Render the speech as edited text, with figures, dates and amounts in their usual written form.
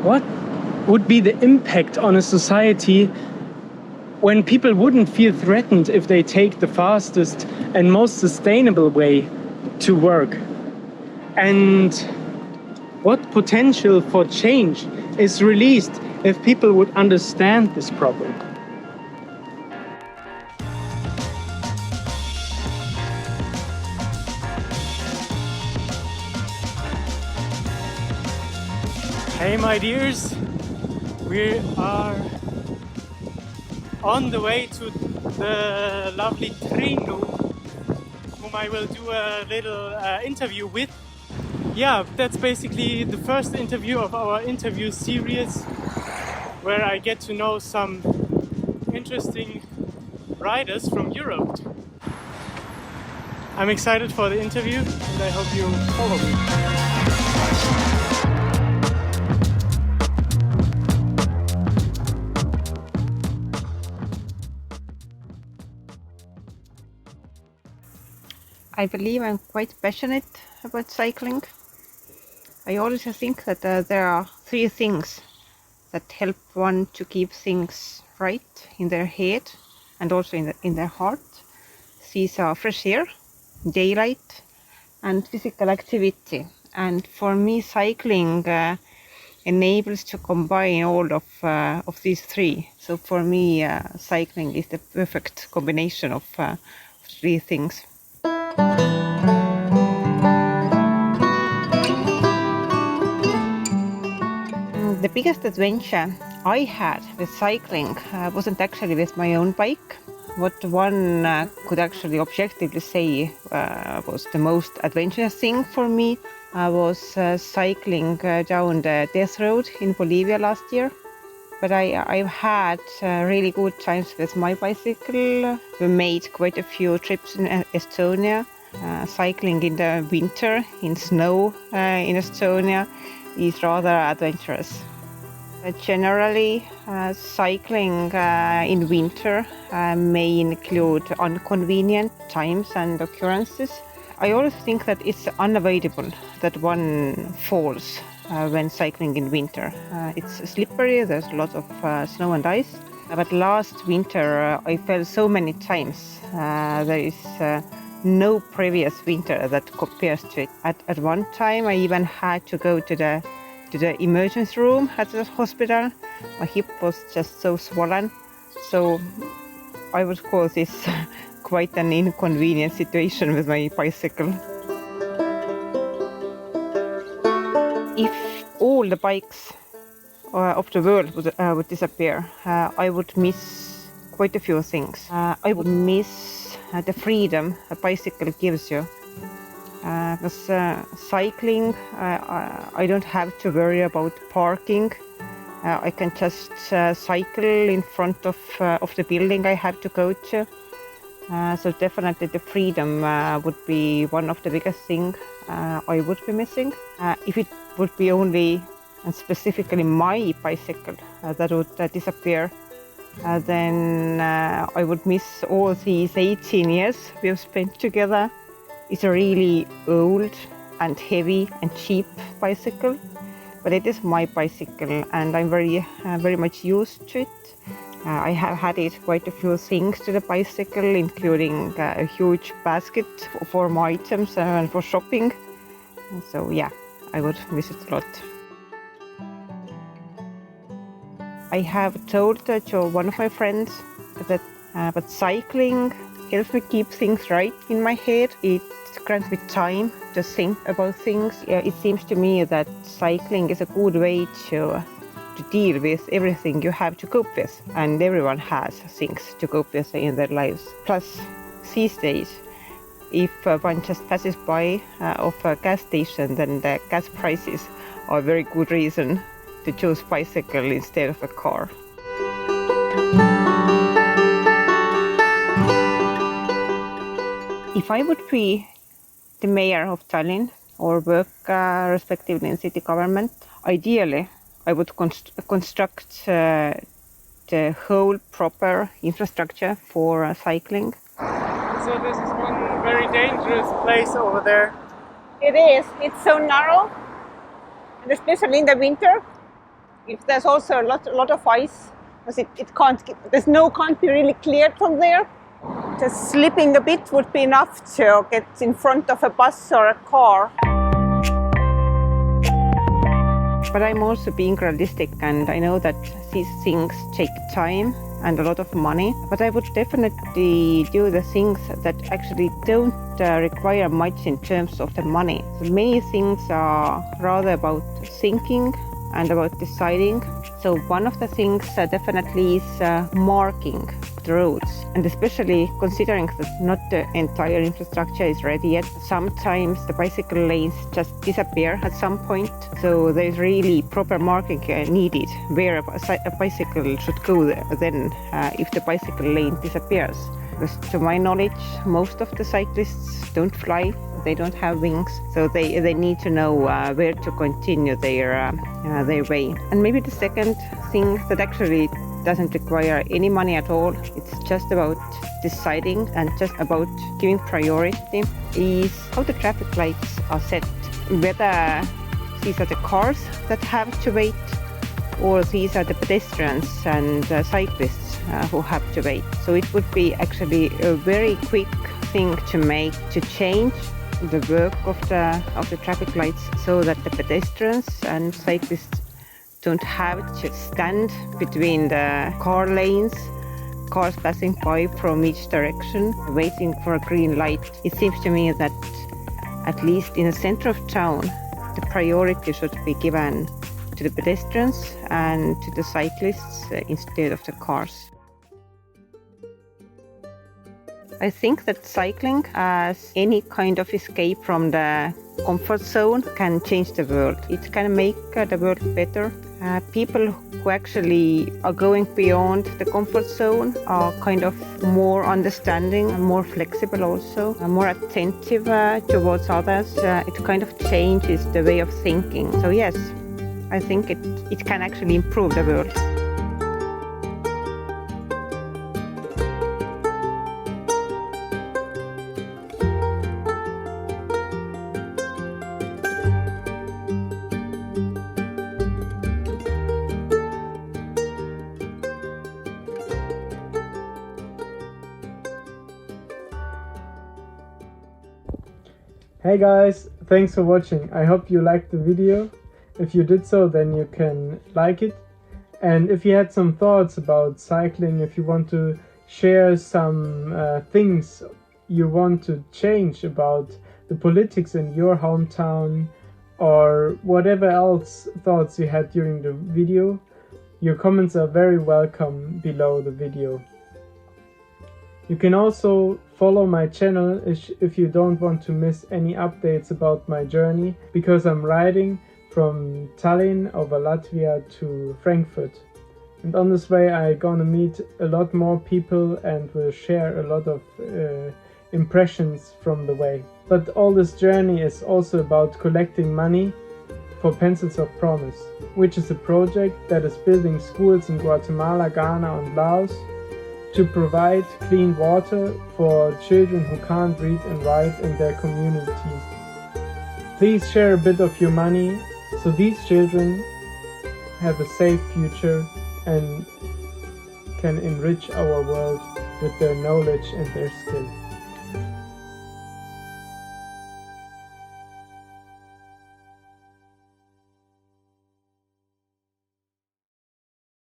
what would be the impact on a society when people wouldn't feel threatened if they take the fastest and most sustainable way to work? And what potential for change is released if people would understand this problem? Hey my dears, we are on the way to the lovely Triinu, whom I will do a little interview with. Yeah, that's basically the first interview of our interview series, where I get to know some interesting riders from Europe. I'm excited for the interview and I hope you follow me. I believe I'm quite passionate about cycling. I always think that there are three things that help one to keep things right in their head and also in their heart. These are fresh air, daylight, and physical activity. And for me, cycling enables to combine all of these three. So for me, cycling is the perfect combination of three things. The biggest adventure I had with cycling wasn't actually with my own bike. What one could actually objectively say was the most adventurous thing for me was cycling down the death road in Bolivia last year. But I've had really good times with my bicycle. We made quite a few trips in Estonia. Cycling in the winter, in snow in Estonia is rather adventurous. Generally, cycling in winter may include inconvenient times and occurrences. I always think that it's unavoidable that one falls when cycling in winter. It's slippery, there's a lot of snow and ice. But last winter I fell so many times. There is no previous winter that compares to it. At one time I even had to go to the emergency room at the hospital. My hip was just so swollen. So I would call this quite an inconvenient situation with my bicycle. If all the bikes of the world would disappear, I would miss quite a few things. I would miss the freedom a bicycle gives you. Because cycling, I don't have to worry about parking. I can just cycle in front of the building I have to go to. So definitely the freedom would be one of the biggest things I would be missing. If it would be only and specifically my bicycle that would disappear, then I would miss all these 18 years we have spent together. It's a really old and heavy and cheap bicycle, but it is my bicycle and I'm very much used to it. I have added quite a few things to the bicycle, including a huge basket for my items and for shopping. So yeah, I would miss it a lot. I have told to one of my friends that but cycling helps me keep things right in my head. It grants me time to think about things. It seems to me that cycling is a good way to deal with everything you have to cope with, and everyone has things to cope with in their lives. Plus, these days, if one just passes by of a gas station, then the gas prices are a very good reason to choose bicycle instead of a car. If I would be the mayor of Tallinn or work respectively in city government, ideally I would construct the whole proper infrastructure for cycling. So this is one very dangerous place over there. It is. It's so narrow, and especially in the winter. if there's also a lot of ice, because can't be really cleared from there. Just slipping a bit would be enough to get in front of a bus or a car. But I'm also being realistic, and I know that these things take time and a lot of money, but I would definitely do the things that actually don't require much in terms of the money. So many things are rather about thinking and about deciding. So one of the things definitely is marking the roads, and especially considering that not the entire infrastructure is ready yet. Sometimes the bicycle lanes just disappear at some point, so there's really proper marking needed where a bicycle should go then if the bicycle lane disappears. Because to my knowledge, most of the cyclists don't fly, they don't have wings, so they need to know where to continue their way. And maybe the second thing that actually doesn't require any money at all, it's just about deciding and just about giving priority, is how the traffic lights are set. Whether these are the cars that have to wait, or these are the pedestrians and cyclists who have to wait. So it would be actually a very quick thing to make, to change the work of the traffic lights so that the pedestrians and cyclists don't have to stand between the car lanes, cars passing by from each direction, waiting for a green light. It seems to me that at least in the center of town, the priority should be given to the pedestrians and to the cyclists instead of the cars. I think that cycling as any kind of escape from the comfort zone can change the world. It can make the world better. People who actually are going beyond the comfort zone are kind of more understanding, more flexible also, more attentive towards others. It kind of changes the way of thinking. So yes, I think it can actually improve the world. Hey guys, thanks for watching. I hope you liked the video. If you did so, then you can like it. And if you had some thoughts about cycling, if you want to share some things you want to change about the politics in your hometown, or whatever else thoughts you had during the video, your comments are very welcome below the video. You can also follow my channel if you don't want to miss any updates about my journey, because I'm riding from Tallinn over Latvia to Frankfurt. And on this way I'm gonna meet a lot more people and will share a lot of impressions from the way. But all this journey is also about collecting money for Pencils of Promise, which is a project that is building schools in Guatemala, Ghana and Laos to provide clean water for children who can't read and write in their communities. Please share a bit of your money so these children have a safe future and can enrich our world with their knowledge and their skill.